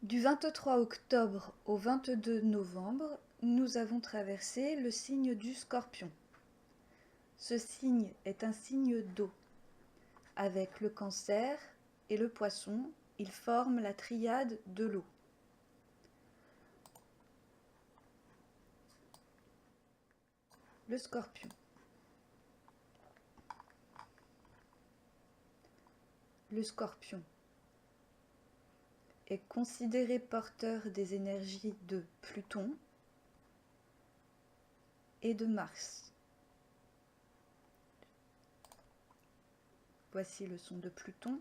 Du 23 octobre au 22 novembre, nous avons traversé le signe du Scorpion. Ce signe est un signe d'eau. Avec le Cancer et le Poisson, il forme la triade de l'eau. Le Scorpion. Le Scorpion est considéré porteur des énergies de Pluton et de Mars. Voici le son de Pluton.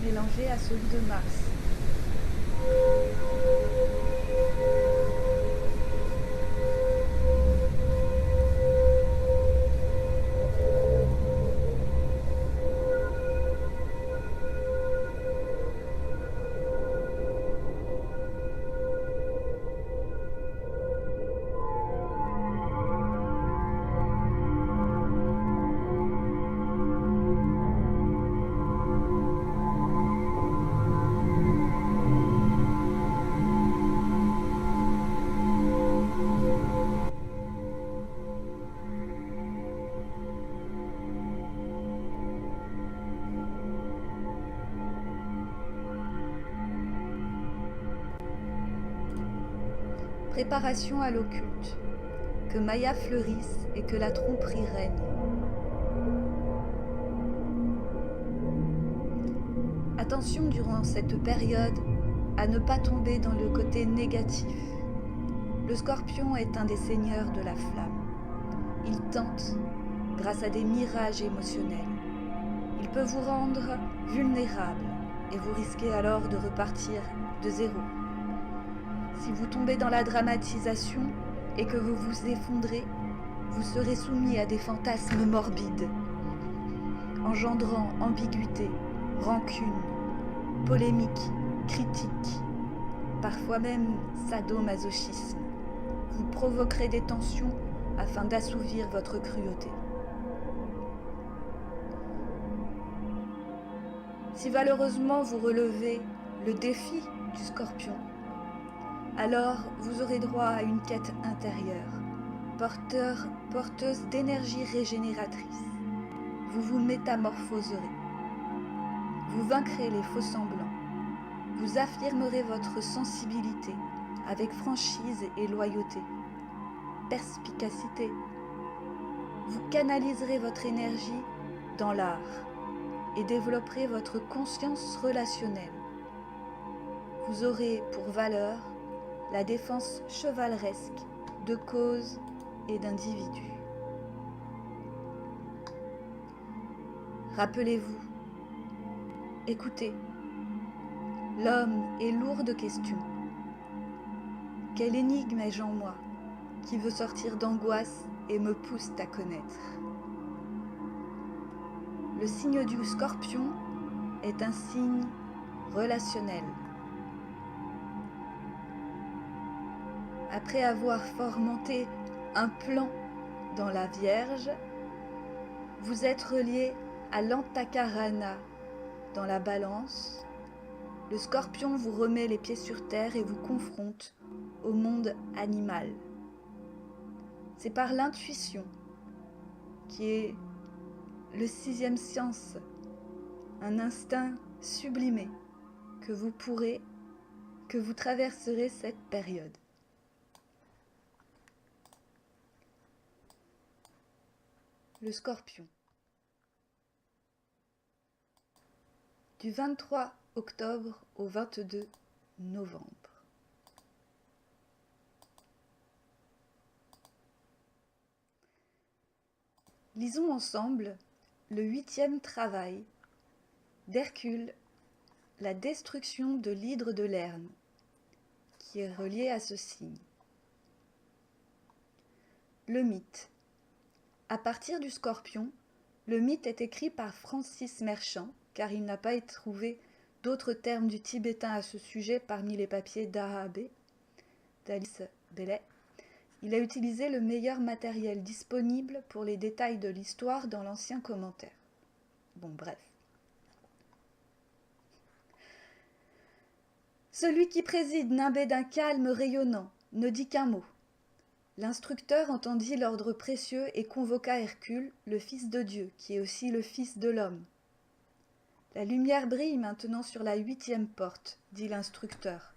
Mélangé à celui de Mars. Préparation à l'occulte. Que Maya fleurisse et que la tromperie règne. Attention durant cette période à ne pas tomber dans le côté négatif. Le Scorpion est un des seigneurs de la flamme. Il tente grâce à des mirages émotionnels. Il peut vous rendre vulnérable et vous risquez alors de repartir de zéro. Si vous tombez dans la dramatisation et que vous vous effondrez, vous serez soumis à des fantasmes morbides, engendrant ambiguïté, rancune, polémique, critique, parfois même sadomasochisme. Vous provoquerez des tensions afin d'assouvir votre cruauté. Si malheureusement vous relevez le défi du Scorpion, alors vous aurez droit à une quête intérieure, porteuse d'énergie régénératrice. Vous vous métamorphoserez. Vous vaincrez les faux semblants. Vous affirmerez votre sensibilité avec franchise et loyauté, perspicacité. Vous canaliserez votre énergie dans l'art et développerez votre conscience relationnelle. Vous aurez pour valeur la défense chevaleresque de causes et d'individus. Rappelez-vous, écoutez, l'homme est lourd de questions. Quelle énigme ai-je en moi qui veut sortir d'angoisse et me pousse à connaître? Le signe du Scorpion est un signe relationnel. Après avoir fomenté un plan dans la Vierge, vous êtes relié à l'Antakarana dans la Balance. Le Scorpion vous remet les pieds sur terre et vous confronte au monde animal. C'est par l'intuition, qui est le sixième sens, un instinct sublimé, que vous traverserez cette période. Le Scorpion. Du 23 octobre au 22 novembre. Lisons ensemble le 8e travail d'Hercule, la destruction de l'hydre de Lerne, qui est relié à ce signe. Le mythe. À partir du Scorpion, le mythe est écrit par Francis Merchant, car il n'a pas trouvé d'autres termes du tibétain à ce sujet parmi les papiers d'Alice Bellet. Il a utilisé le meilleur matériel disponible pour les détails de l'histoire dans l'ancien commentaire. Bon, bref. Celui qui préside nimbé d'un calme rayonnant ne dit qu'un mot. L'instructeur entendit l'ordre précieux et convoqua Hercule, le fils de Dieu, qui est aussi le fils de l'homme. La lumière brille maintenant sur la 8e porte, dit l'instructeur.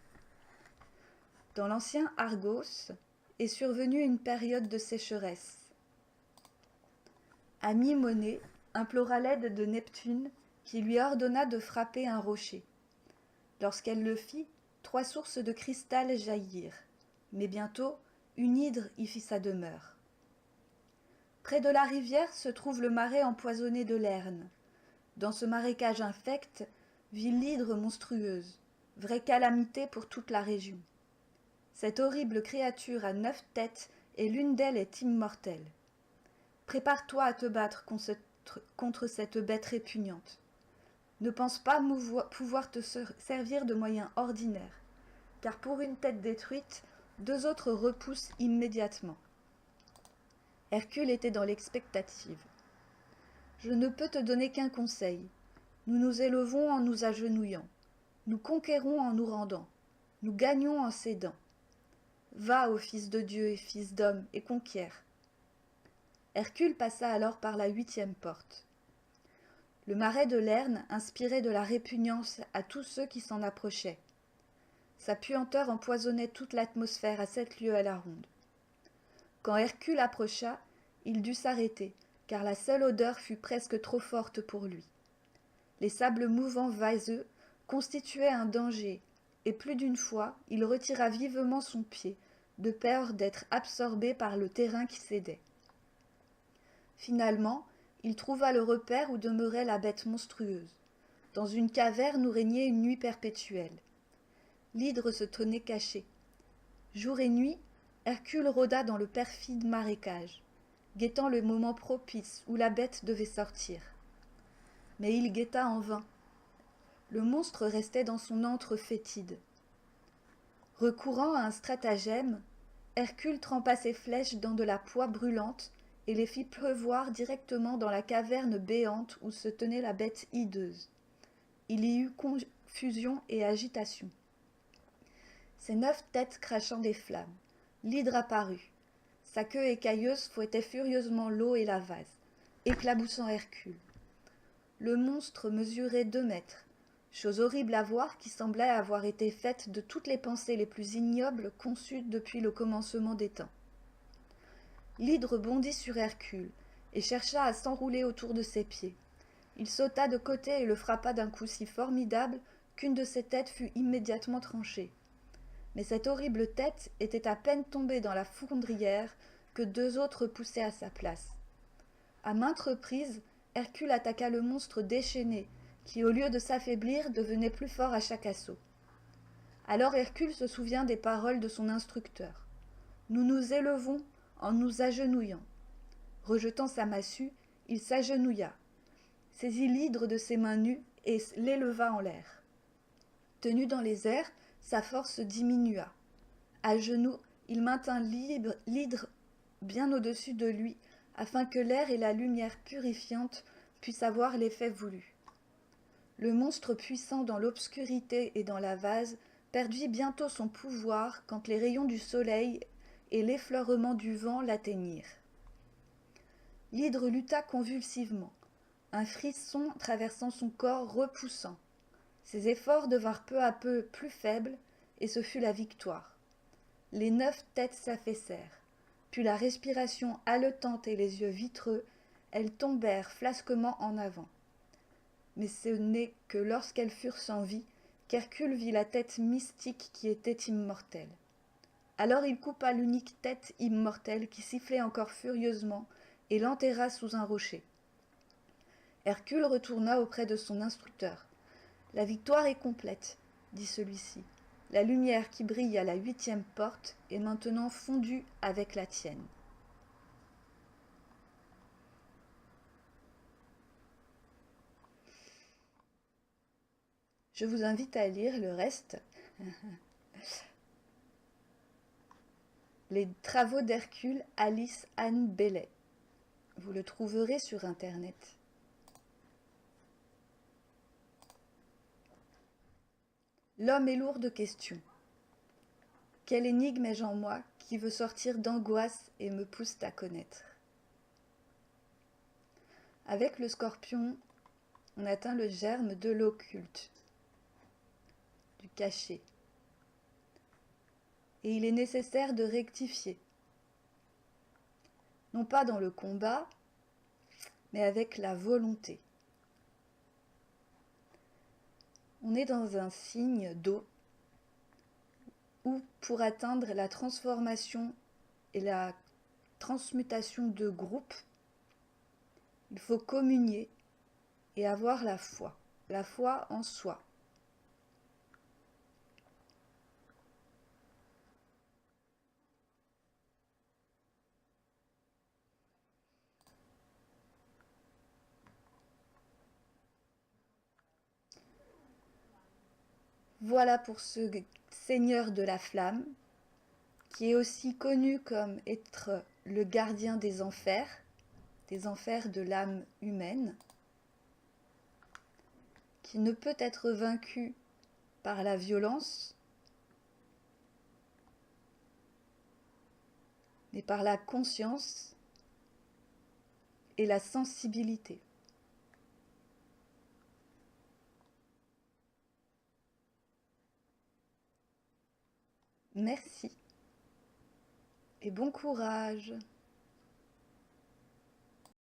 Dans l'ancien Argos est survenue une période de sécheresse. Ami-Monée implora l'aide de Neptune, qui lui ordonna de frapper un rocher. Lorsqu'elle le fit, 3 sources de cristal jaillirent, mais bientôt une hydre y fit sa demeure. Près de la rivière se trouve le marais empoisonné de Lerne. Dans ce marécage infect vit l'hydre monstrueuse, vraie calamité pour toute la région. Cette horrible créature à 9 têtes et l'une d'elles est immortelle. Prépare-toi à te battre contre cette bête répugnante. Ne pense pas pouvoir te servir de moyens ordinaires, car pour une tête détruite, 2 autres repoussent immédiatement. Hercule était dans l'expectative. Je ne peux te donner qu'un conseil. Nous nous élevons en nous agenouillant. Nous conquérons en nous rendant. Nous gagnons en cédant. Va, ô fils de Dieu et fils d'homme, et conquiert. Hercule passa alors par la 8e porte. Le marais de Lerne inspirait de la répugnance à tous ceux qui s'en approchaient. Sa puanteur empoisonnait toute l'atmosphère à 7 lieues à la ronde. Quand Hercule approcha, il dut s'arrêter, car la seule odeur fut presque trop forte pour lui. Les sables mouvants vaseux constituaient un danger, et plus d'une fois il retira vivement son pied, de peur d'être absorbé par le terrain qui cédait. Finalement, il trouva le repère où demeurait la bête monstrueuse, dans une caverne où régnait une nuit perpétuelle. L'hydre se tenait cachée. Jour et nuit, Hercule rôda dans le perfide marécage, guettant le moment propice où la bête devait sortir. Mais il guetta en vain. Le monstre restait dans son antre fétide. Recourant à un stratagème, Hercule trempa ses flèches dans de la poix brûlante et les fit pleuvoir directement dans la caverne béante où se tenait la bête hideuse. Il y eut confusion et agitation. Ses 9 têtes crachant des flammes, l'hydre apparut. Sa queue écailleuse fouettait furieusement l'eau et la vase, éclaboussant Hercule. Le monstre mesurait 2 mètres, chose horrible à voir qui semblait avoir été faite de toutes les pensées les plus ignobles conçues depuis le commencement des temps. L'hydre bondit sur Hercule et chercha à s'enrouler autour de ses pieds. Il sauta de côté et le frappa d'un coup si formidable qu'une de ses têtes fut immédiatement tranchée. Mais cette horrible tête était à peine tombée dans la fondrière que 2 autres poussaient à sa place. À maintes reprises, Hercule attaqua le monstre déchaîné, qui, au lieu de s'affaiblir, devenait plus fort à chaque assaut. Alors Hercule se souvient des paroles de son instructeur. « Nous nous élevons en nous agenouillant. » Rejetant sa massue, il s'agenouilla, saisit l'hydre de ses mains nues et l'éleva en l'air. Tenu dans les airs, sa force diminua. À genoux, il maintint l'hydre bien au-dessus de lui, afin que l'air et la lumière purifiante puissent avoir l'effet voulu. Le monstre puissant dans l'obscurité et dans la vase perdit bientôt son pouvoir quand les rayons du soleil et l'effleurement du vent l'atteignirent. L'hydre lutta convulsivement, un frisson traversant son corps repoussant. Ses efforts devinrent peu à peu plus faibles, et ce fut la victoire. Les 9 têtes s'affaissèrent, puis la respiration haletante et les yeux vitreux, elles tombèrent flasquement en avant. Mais ce n'est que lorsqu'elles furent sans vie qu'Hercule vit la tête mystique qui était immortelle. Alors il coupa l'unique tête immortelle qui sifflait encore furieusement et l'enterra sous un rocher. Hercule retourna auprès de son instructeur. « La victoire est complète, dit celui-ci. La lumière qui brille à la 8e porte est maintenant fondue avec la tienne. » Je vous invite à lire le reste. Les travaux d'Hercule, Alice Anne Bellet. Vous le trouverez sur Internet. L'homme est lourd de questions. Quelle énigme ai-je en moi qui veut sortir d'angoisse et me pousse à connaître? Avec le scorpion, on atteint le germe de l'occulte, du caché. Et il est nécessaire de rectifier. Non pas dans le combat, mais avec la volonté. On est dans un signe d'eau où, pour atteindre la transformation et la transmutation de groupe, il faut communier et avoir la foi en soi. Voilà pour ce Seigneur de la Flamme, qui est aussi connu comme être le gardien des enfers de l'âme humaine, qui ne peut être vaincu par la violence, mais par la conscience et la sensibilité. Merci et bon courage.